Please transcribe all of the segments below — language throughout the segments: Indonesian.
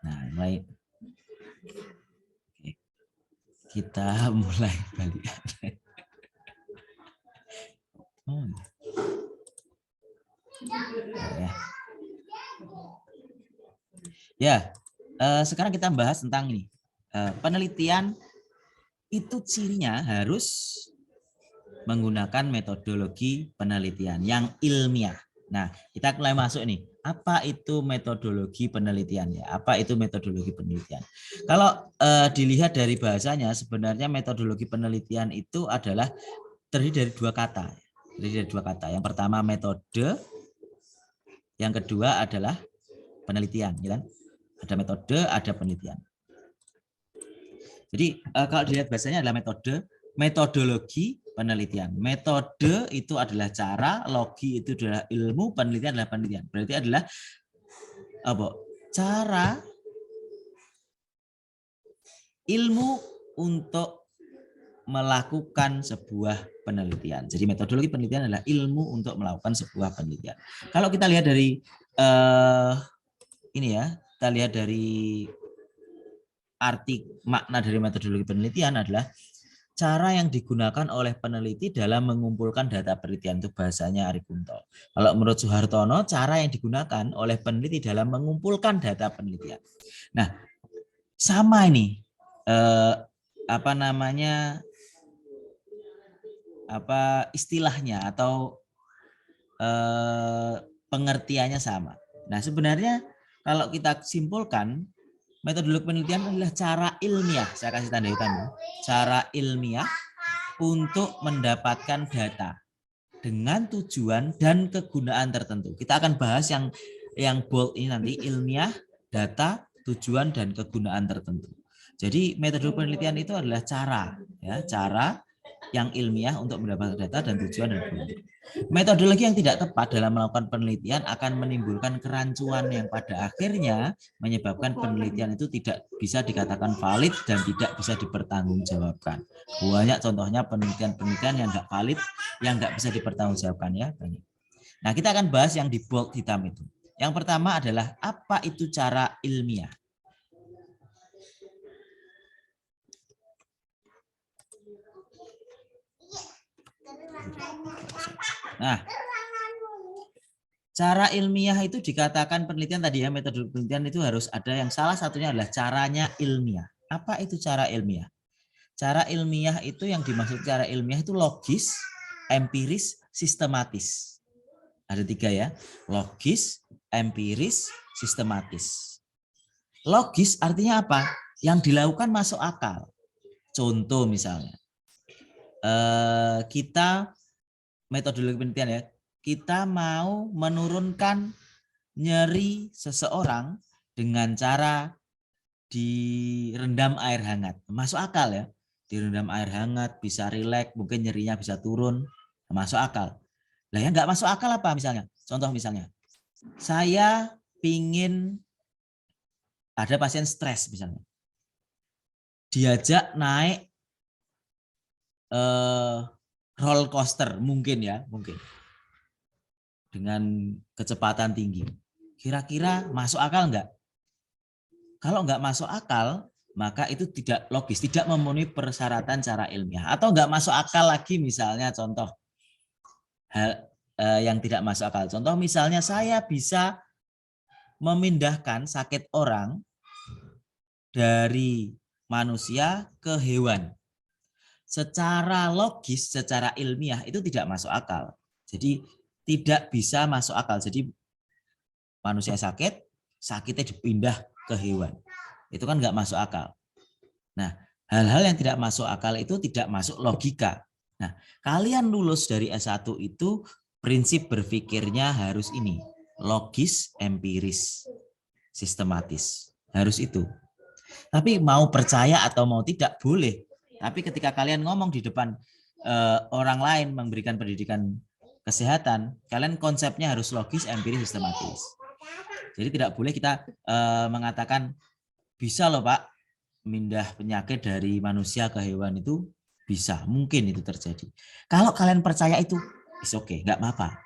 Nah, mulai kita mulai balik. Oh. Ya, sekarang kita bahas tentang ini. Penelitian itu cirinya harus menggunakan metodologi penelitian yang ilmiah. Nah, kita mulai masuk nih. Apa itu metodologi penelitian ya? Apa itu metodologi penelitian? Kalau dilihat dari bahasanya, sebenarnya metodologi penelitian itu adalah terdiri dari dua kata. Terdiri dari dua kata. Yang pertama metode, yang kedua adalah penelitian, ya kan? Ada metode, ada penelitian. Jadi kalau dilihat bahasanya adalah metode, metodologi penelitian. Metode itu adalah cara, logi itu adalah ilmu, penelitian adalah penelitian. Berarti adalah apa? Cara ilmu untuk melakukan sebuah penelitian. Jadi metodologi penelitian adalah ilmu untuk melakukan sebuah penelitian. Kalau kita lihat dari ini ya, kita lihat dari arti makna dari metodologi penelitian adalah cara yang digunakan oleh peneliti dalam mengumpulkan data penelitian. Itu bahasanya Ari Kunto. Kalau menurut Suhartono, cara yang digunakan oleh peneliti dalam mengumpulkan data penelitian. Nah, sama ini apa namanya, apa istilahnya atau pengertiannya sama. Nah, sebenarnya kalau kita simpulkan, metodologi penelitian adalah cara ilmiah, saya kasih tanda hitam, cara ilmiah untuk mendapatkan data dengan tujuan dan kegunaan tertentu. Kita akan bahas yang bold ini nanti, ilmiah, data, tujuan dan kegunaan tertentu. Jadi metode penelitian itu adalah cara, ya, cara yang ilmiah untuk mendapatkan data dan tujuan dan kegunaan. Metodologi yang tidak tepat dalam melakukan penelitian akan menimbulkan kerancuan yang pada akhirnya menyebabkan penelitian itu tidak bisa dikatakan valid dan tidak bisa dipertanggungjawabkan. Banyak contohnya penelitian-penelitian yang nggak valid, yang nggak bisa dipertanggungjawabkan ya banyak. Nah, kita akan bahas yang di bold hitam itu. Yang pertama adalah apa itu cara ilmiah. Nah, cara ilmiah itu dikatakan penelitian tadi ya, metode penelitian itu harus ada yang salah satunya adalah caranya ilmiah. Apa itu cara ilmiah? Cara ilmiah itu yang dimaksud cara ilmiah itu logis, empiris, sistematis. Ada tiga ya, logis, empiris, sistematis. Logis artinya apa? Yang dilakukan masuk akal. Contoh misalnya, kita metodologi penelitian ya, kita mau menurunkan nyeri seseorang dengan cara direndam air hangat. Masuk akal ya, direndam air hangat, bisa rileks, mungkin nyerinya bisa turun, masuk akal. Lah ya nggak masuk akal apa misalnya? Contoh misalnya, saya pingin ada pasien stres misalnya, diajak naik roller coaster mungkin ya, mungkin dengan kecepatan tinggi. Kira-kira masuk akal nggak? Kalau nggak masuk akal, maka itu tidak logis, tidak memenuhi persyaratan cara ilmiah. Atau nggak masuk akal lagi misalnya contoh hal yang tidak masuk akal. Contoh misalnya saya bisa memindahkan sakit orang dari manusia ke hewan. Secara logis, secara ilmiah itu tidak masuk akal. Jadi tidak bisa masuk akal. Jadi manusia sakit, sakitnya dipindah ke hewan. Itu kan nggak masuk akal. Nah, hal-hal yang tidak masuk akal itu tidak masuk logika. Nah, kalian lulus dari S1 itu prinsip berpikirnya harus ini, logis, empiris, sistematis. Harus itu. Tapi mau percaya atau mau tidak boleh. Tapi ketika kalian ngomong di depan orang lain memberikan pendidikan kesehatan, kalian konsepnya harus logis, empiris, sistematis. Jadi tidak boleh kita mengatakan bisa loh Pak, mindah penyakit dari manusia ke hewan itu bisa, mungkin itu terjadi. Kalau kalian percaya itu, is okay, nggak apa-apa.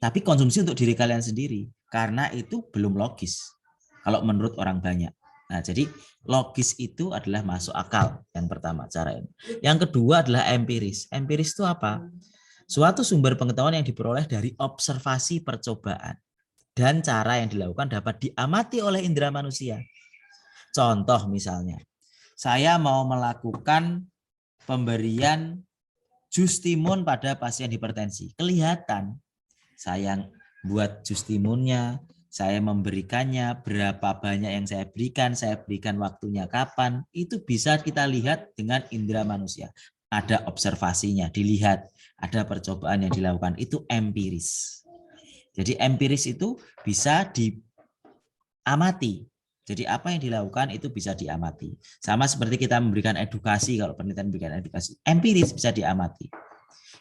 Tapi konsumsi untuk diri kalian sendiri, karena itu belum logis. Kalau menurut orang banyak. Nah, jadi logis itu adalah masuk akal yang pertama cara ini. Yang kedua adalah empiris. Empiris itu apa? Suatu sumber pengetahuan yang diperoleh dari observasi percobaan dan cara yang dilakukan dapat diamati oleh indera manusia. Contoh misalnya, saya mau melakukan pemberian jus timun pada pasien hipertensi. Kelihatan saya buat jus timunnya, saya memberikannya, berapa banyak yang saya berikan waktunya kapan, itu bisa kita lihat dengan indera manusia. Ada observasinya, dilihat, ada percobaan yang dilakukan, itu empiris. Jadi empiris itu bisa diamati. Jadi apa yang dilakukan itu bisa diamati. Sama seperti kita memberikan edukasi, kalau penelitian memberikan edukasi, empiris bisa diamati.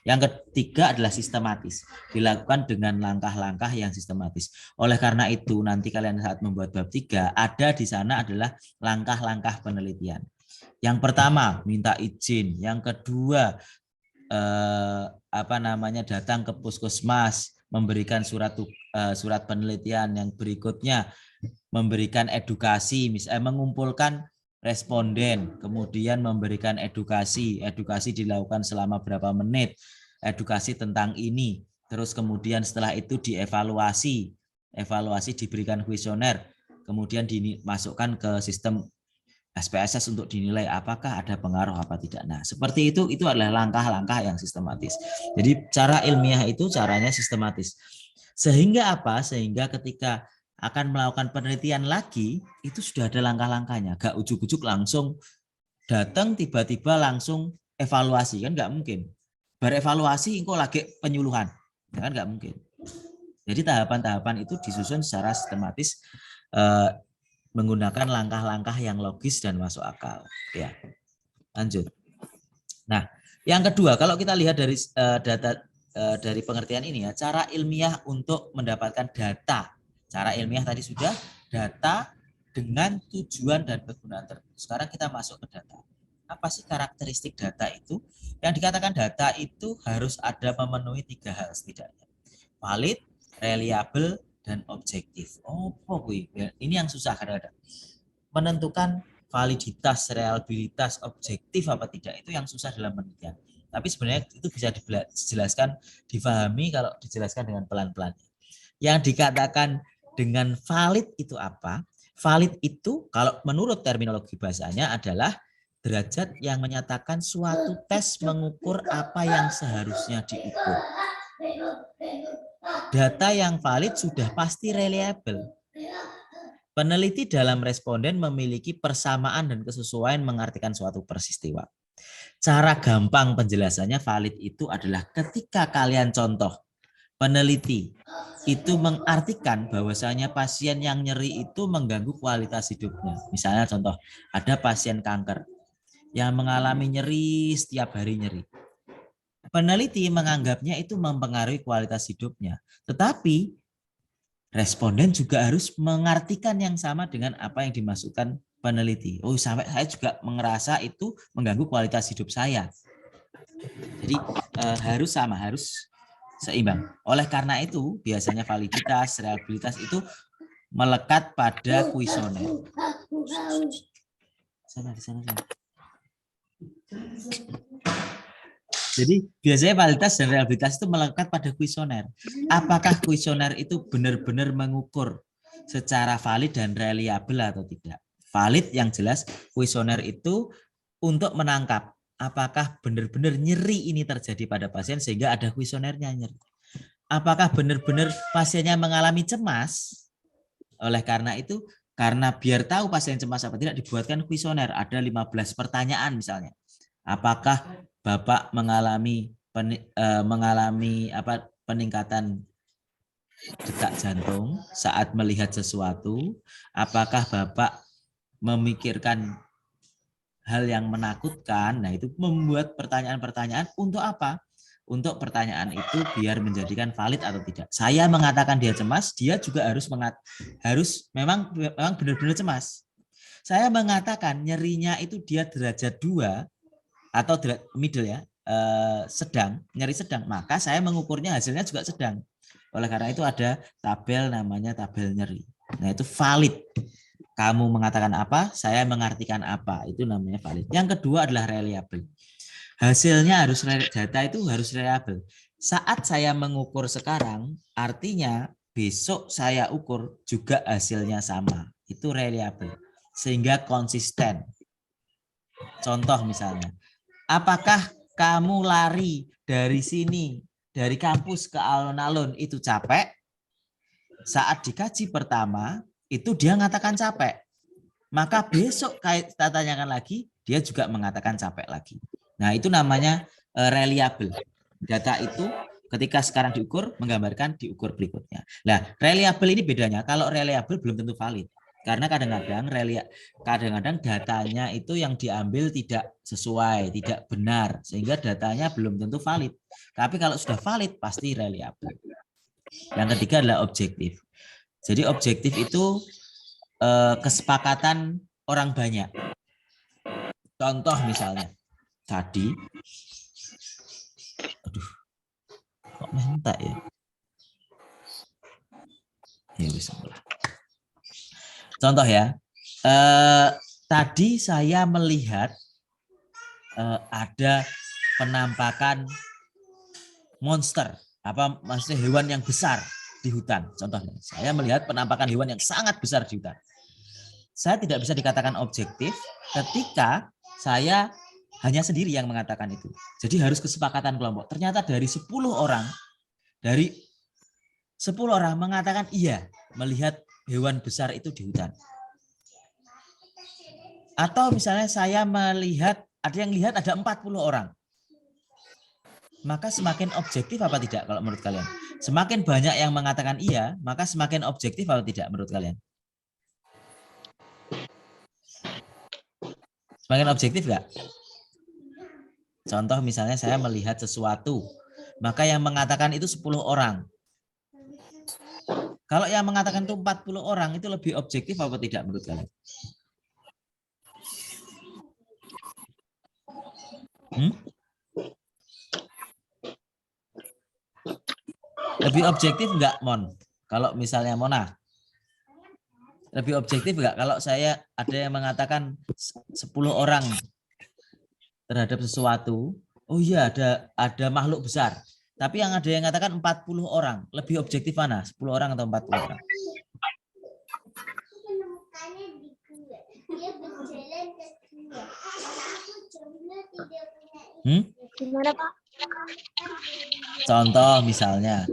Yang ketiga adalah sistematis, dilakukan dengan langkah-langkah yang sistematis. Oleh karena itu, nanti kalian saat membuat bab 3, ada di sana adalah langkah-langkah penelitian. Yang pertama, minta izin. Yang kedua, datang ke puskesmas, memberikan surat penelitian. Yang berikutnya, memberikan edukasi, misalnya mengumpulkan responden, kemudian memberikan edukasi dilakukan selama berapa menit, edukasi tentang ini, terus kemudian setelah itu dievaluasi, diberikan kuesioner, kemudian dimasukkan ke sistem SPSS untuk dinilai apakah ada pengaruh apa tidak. Nah, seperti itu adalah langkah-langkah yang sistematis. Jadi cara ilmiah itu caranya sistematis. Sehingga apa? Sehingga ketika akan melakukan penelitian lagi, itu sudah ada langkah-langkahnya. Gak ujuk-ujuk langsung datang tiba-tiba langsung evaluasi, kan nggak mungkin. Berevaluasi engkau lagi penyuluhan, kan nggak mungkin. Jadi tahapan-tahapan itu disusun secara sistematis menggunakan langkah-langkah yang logis dan masuk akal. Ya, lanjut. Nah, yang kedua, kalau kita lihat dari data dari pengertian ini ya, cara ilmiah untuk mendapatkan data. Cara ilmiah tadi sudah data dengan tujuan dan kegunaan tertentu. Sekarang kita masuk ke data. Apa sih karakteristik data itu? Yang dikatakan data itu harus ada memenuhi 3 hal setidaknya. Valid, reliable, dan objektif. Oh, ini yang susah kadang-kadang. Menentukan validitas, reliabilitas, objektif apa tidak, itu yang susah dalam penelitian. Tapi sebenarnya itu bisa dijelaskan, difahami kalau dijelaskan dengan pelan-pelan. Yang dikatakan dengan valid itu apa? Valid itu kalau menurut terminologi bahasanya adalah derajat yang menyatakan suatu tes mengukur apa yang seharusnya diukur. Data yang valid sudah pasti reliable. Peneliti dalam responden memiliki persamaan dan kesesuaian mengartikan suatu peristiwa. Cara gampang penjelasannya valid itu adalah ketika kalian contoh, peneliti itu mengartikan bahwasanya pasien yang nyeri itu mengganggu kualitas hidupnya. Misalnya contoh, ada pasien kanker yang mengalami nyeri setiap hari nyeri. Peneliti menganggapnya itu mempengaruhi kualitas hidupnya. Tetapi responden juga harus mengartikan yang sama dengan apa yang dimasukkan peneliti. Oh, sampai saya juga merasa itu mengganggu kualitas hidup saya. Jadi harus sama, harus seimbang. Oleh karena itu, biasanya validitas, reliabilitas itu melekat pada kuesioner. Sana. Jadi biasanya validitas dan reliabilitas itu melekat pada kuesioner. Apakah kuesioner itu benar-benar mengukur secara valid dan reliable atau tidak? Valid yang jelas kuesioner itu untuk menangkap apakah benar-benar nyeri ini terjadi pada pasien sehingga ada kuesionernya nyeri. Apakah benar-benar pasiennya mengalami cemas? Oleh karena itu, karena biar tahu pasien cemas apa tidak, dibuatkan kuesioner. Ada 15 pertanyaan misalnya. Apakah Bapak mengalami peningkatan detak jantung saat melihat sesuatu? Apakah Bapak memikirkan hal yang menakutkan? Nah, itu membuat pertanyaan-pertanyaan untuk apa? Untuk pertanyaan itu biar menjadikan valid atau tidak. Saya mengatakan dia cemas, dia juga harus memang benar-benar cemas. Saya mengatakan nyerinya itu dia derajat 2 atau middle ya, sedang, nyeri sedang, maka saya mengukurnya hasilnya juga sedang. Oleh karena itu ada tabel namanya tabel nyeri. Nah, itu valid. Kamu mengatakan apa, saya mengartikan apa, itu namanya valid. Yang kedua adalah reliable. Hasilnya harus, data itu harus reliable. Saat saya mengukur sekarang, artinya besok saya ukur juga hasilnya sama. Itu reliable. Sehingga konsisten. Contoh misalnya, apakah kamu lari dari sini, dari kampus ke alun-alun itu capek? Saat dikaji pertama, itu dia mengatakan capek. Maka besok kita tanyakan lagi, dia juga mengatakan capek lagi. Nah, itu namanya reliable. Data itu ketika sekarang diukur, menggambarkan diukur berikutnya. Nah, reliable ini bedanya. Kalau reliable belum tentu valid. Karena kadang-kadang datanya itu yang diambil tidak sesuai, tidak benar. Sehingga datanya belum tentu valid. Tapi kalau sudah valid, pasti reliable. Yang ketiga adalah objektif. Jadi objektif itu kesepakatan orang banyak. Contoh misalnya, tadi, aduh, kok mentak ya? Ya bismillah. Contoh ya, tadi saya melihat ada penampakan monster, apa maksudnya hewan yang besar di hutan. Contohnya, saya melihat penampakan hewan yang sangat besar di hutan. Saya tidak bisa dikatakan objektif ketika saya hanya sendiri yang mengatakan itu. Jadi harus kesepakatan kelompok. Ternyata dari 10 orang mengatakan iya melihat hewan besar itu di hutan. Atau misalnya saya melihat, ada yang lihat ada 40 orang. Maka semakin objektif apa tidak kalau menurut kalian? Semakin banyak yang mengatakan iya, maka semakin objektif atau tidak menurut kalian? Semakin objektif nggak? Contoh misalnya saya melihat sesuatu, maka yang mengatakan itu 10 orang. Kalau yang mengatakan itu 40 orang, itu lebih objektif apa tidak menurut kalian? Lebih objektif nggak, Mon? Kalau misalnya Mona, lebih objektif nggak kalau saya ada yang mengatakan 10 orang terhadap sesuatu, oh iya ada makhluk besar. Tapi yang ada yang mengatakan 40 orang, lebih objektif mana? 10 orang atau 40 orang? Gimana, Pak? Contoh misalnya,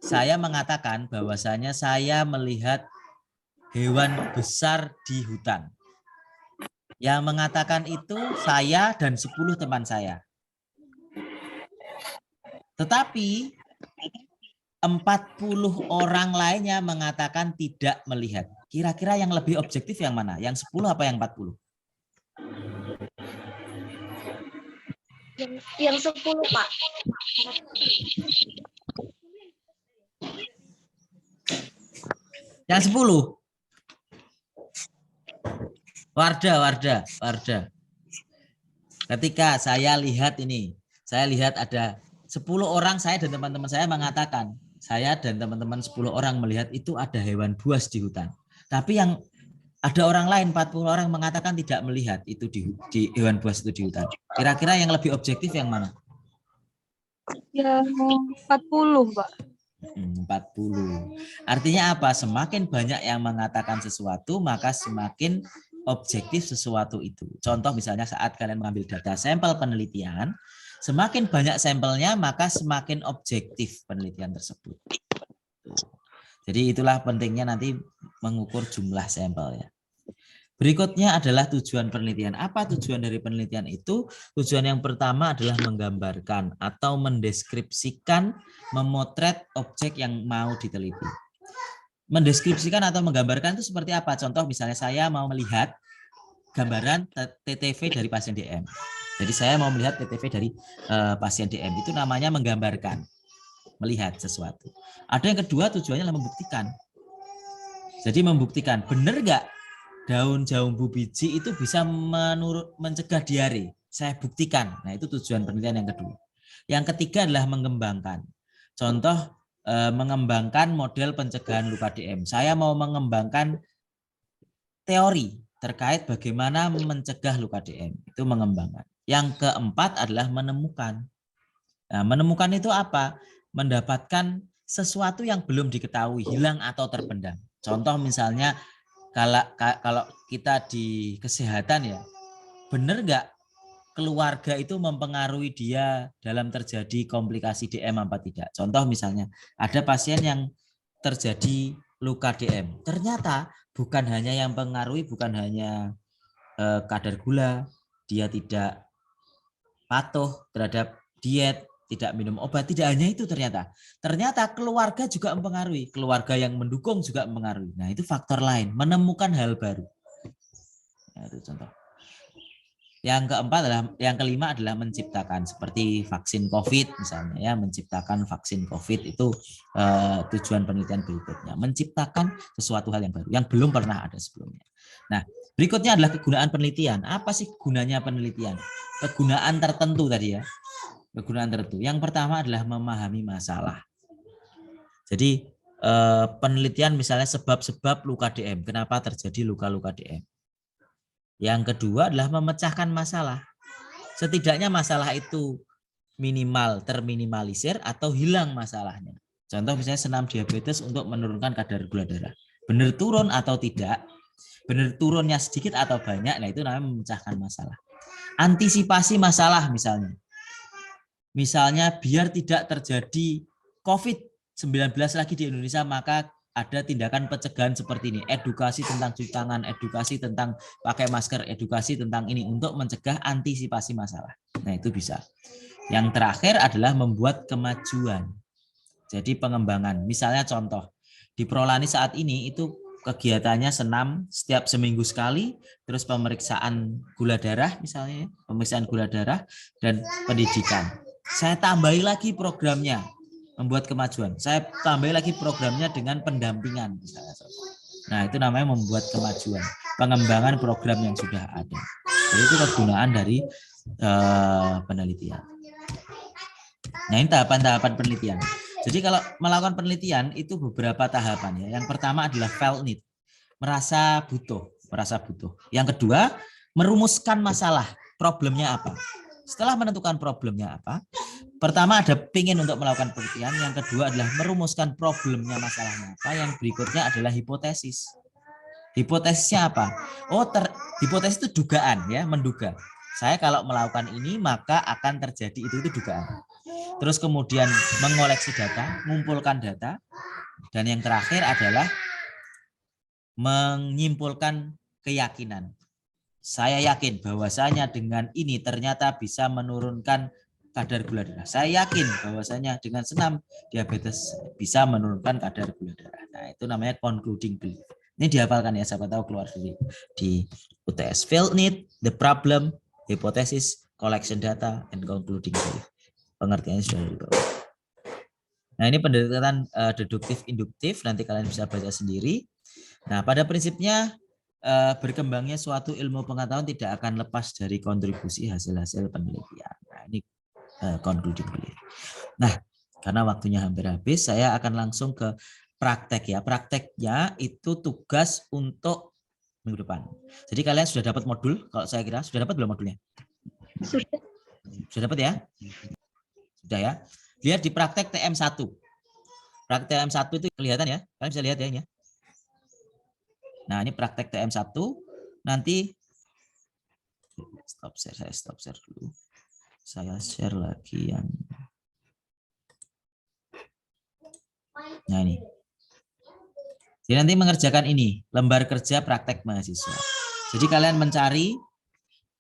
saya mengatakan bahwasanya saya melihat hewan besar di hutan. Yang mengatakan itu saya dan 10 teman saya. Tetapi 40 orang lainnya mengatakan tidak melihat. Kira-kira yang lebih objektif yang mana? Yang 10 apa yang 40? Yang 10, Pak. Yang 10. Wardah. Ketika saya lihat ini, saya lihat ada 10 orang, saya dan teman-teman saya mengatakan, saya dan teman-teman 10 orang melihat itu ada hewan buas di hutan. Tapi yang ada orang lain 40 orang mengatakan tidak melihat itu di hewan buas itu di hutan. Kira-kira yang lebih objektif yang mana? Yang 40, Pak. 40. Artinya apa? Semakin banyak yang mengatakan sesuatu, maka semakin objektif sesuatu itu. Contoh misalnya saat kalian mengambil data sampel penelitian, semakin banyak sampelnya, maka semakin objektif penelitian tersebut. Jadi itulah pentingnya nanti mengukur jumlah sampel ya. Berikutnya adalah tujuan penelitian. Apa tujuan dari penelitian itu? Tujuan yang pertama adalah menggambarkan atau mendeskripsikan, memotret objek yang mau diteliti. Mendeskripsikan atau menggambarkan itu seperti apa? Contoh misalnya saya mau melihat gambaran TTV dari pasien DM. Jadi saya mau melihat TTV dari pasien DM. Itu namanya menggambarkan, melihat sesuatu. Ada yang kedua tujuannya adalah membuktikan. Jadi membuktikan, benar nggak daun jambu biji itu bisa mencegah diare. Saya buktikan. Nah, itu tujuan penelitian yang kedua. Yang ketiga adalah mengembangkan. Contoh mengembangkan model pencegahan luka DM. Saya mau mengembangkan teori terkait bagaimana mencegah luka DM. Itu mengembangkan. Yang keempat adalah menemukan. Nah, menemukan itu apa? Mendapatkan sesuatu yang belum diketahui, hilang atau terpendam. Contoh misalnya kalau kita di kesehatan ya, benar nggak keluarga itu mempengaruhi dia dalam terjadi komplikasi DM apa tidak? Contoh misalnya ada pasien yang terjadi luka DM. Ternyata bukan hanya yang pengaruhi, bukan hanya kadar gula, dia tidak patuh terhadap diet, tidak minum obat, tidak hanya itu ternyata. Ternyata keluarga juga mempengaruhi, keluarga yang mendukung juga mempengaruhi. Nah, itu faktor lain, menemukan hal baru. Nah, itu contoh. Yang keempat adalah, yang kelima adalah menciptakan seperti vaksin COVID misalnya ya, menciptakan vaksin COVID itu tujuan penelitian berikutnya, menciptakan sesuatu hal yang baru yang belum pernah ada sebelumnya. Nah, berikutnya adalah kegunaan penelitian. Apa sih gunanya penelitian? Kegunaan tertentu tadi ya, kegunaan tertentu. Yang pertama adalah memahami masalah. Jadi penelitian misalnya sebab-sebab luka DM, kenapa terjadi luka-luka DM. Yang kedua adalah memecahkan masalah. Setidaknya masalah itu minimal terminimalisir atau hilang masalahnya. Contoh misalnya senam diabetes untuk menurunkan kadar gula darah. Benar turun atau tidak? Benar turunnya sedikit atau banyak? Nah, itu namanya memecahkan masalah. Antisipasi masalah misalnya. Misalnya biar tidak terjadi COVID-19 lagi di Indonesia, maka ada tindakan pencegahan seperti ini, edukasi tentang cuci tangan, edukasi tentang pakai masker, edukasi tentang ini untuk mencegah antisipasi masalah. Nah, itu bisa. Yang terakhir adalah membuat kemajuan. Jadi pengembangan. Misalnya contoh, di Prolani saat ini itu kegiatannya senam setiap seminggu sekali, terus pemeriksaan gula darah misalnya, pemeriksaan gula darah dan pendidikan. Saya tambahi lagi programnya, membuat kemajuan. Saya tambah lagi programnya dengan pendampingan. Nah, itu namanya membuat kemajuan, pengembangan program yang sudah ada. Jadi itu kegunaan dari penelitian. Nah, ini tahapan-tahapan penelitian. Jadi kalau melakukan penelitian itu beberapa tahapan ya. Yang pertama adalah felt need, merasa butuh. Yang kedua, merumuskan masalah, problemnya apa. Setelah menentukan problemnya apa, pertama ada pingin untuk melakukan penelitian, yang kedua adalah merumuskan problemnya, masalahnya apa, yang berikutnya adalah hipotesis. Hipotesisnya apa? Hipotesis itu dugaan ya, menduga. Saya kalau melakukan ini maka akan terjadi itu dugaan. Terus kemudian mengoleksi data, mengumpulkan data, dan yang terakhir adalah menyimpulkan keyakinan. Saya yakin bahwasanya dengan ini ternyata bisa menurunkan kadar gula darah. Saya yakin bahwasanya dengan senam diabetes bisa menurunkan kadar gula darah. Nah, itu namanya concluding belief. Ini dihafalkan ya, siapa tahu keluar di UTS. Felt need, the problem, hypothesis, collection data, and concluding belief. Pengertiannya sudah di bawah. Nah, ini pendekatan deduktif induktif, nanti kalian bisa baca sendiri. Nah, pada prinsipnya berkembangnya suatu ilmu pengetahuan tidak akan lepas dari kontribusi hasil-hasil penelitian. Nah, ini concluding belief. Nah, karena waktunya hampir habis, saya akan langsung ke praktek ya. Prakteknya itu tugas untuk minggu depan. Jadi kalian sudah dapat modul, kalau saya kira sudah dapat belum modulnya? Sudah dapat ya? Sudah ya. Lihat di praktek TM1. Praktek TM1 itu kelihatan ya? Kalian bisa lihat ya ini ya. Nah, ini praktek TM1. Nanti saya stop share dulu. Saya share lagi yang nah ini. Jadi nanti mengerjakan ini, lembar kerja praktek mahasiswa. Jadi kalian mencari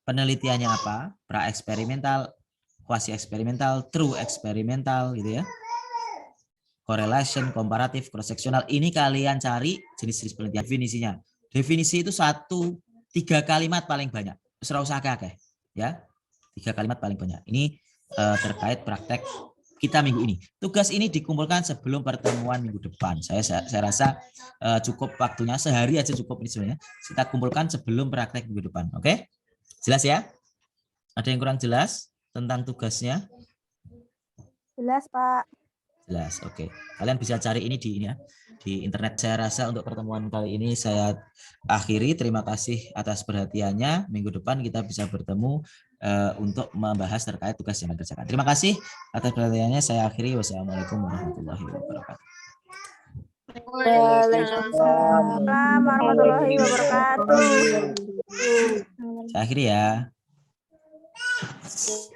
penelitiannya apa, pra-eksperimental, quasi-eksperimental, true eksperimental gitu ya. Correlation, komparatif, cross-seksional. Ini kalian cari jenis-jenis penelitian. Definisinya. Definisi itu 1-3 kalimat paling banyak. Serah usah kakek ya. 3 kalimat paling banyak. Ini terkait praktek kita minggu ini. Tugas ini dikumpulkan sebelum pertemuan minggu depan. Saya rasa cukup waktunya, sehari aja cukup ini sebenarnya. Kita kumpulkan sebelum praktek minggu depan. Oke? Jelas ya? Ada yang kurang jelas tentang tugasnya? Jelas, Pak. Jelas, oke. Kalian bisa cari ini ya di internet. Saya rasa untuk pertemuan kali ini saya akhiri. Terima kasih atas perhatiannya. Minggu depan kita bisa bertemu untuk membahas terkait tugas yang dikerjakan. Terima kasih atas perhatiannya. Saya akhiri. Wassalamualaikum warahmatullahi wabarakatuh. Waalaikumsalam warahmatullahi wabarakatuh. Saya akhiri ya.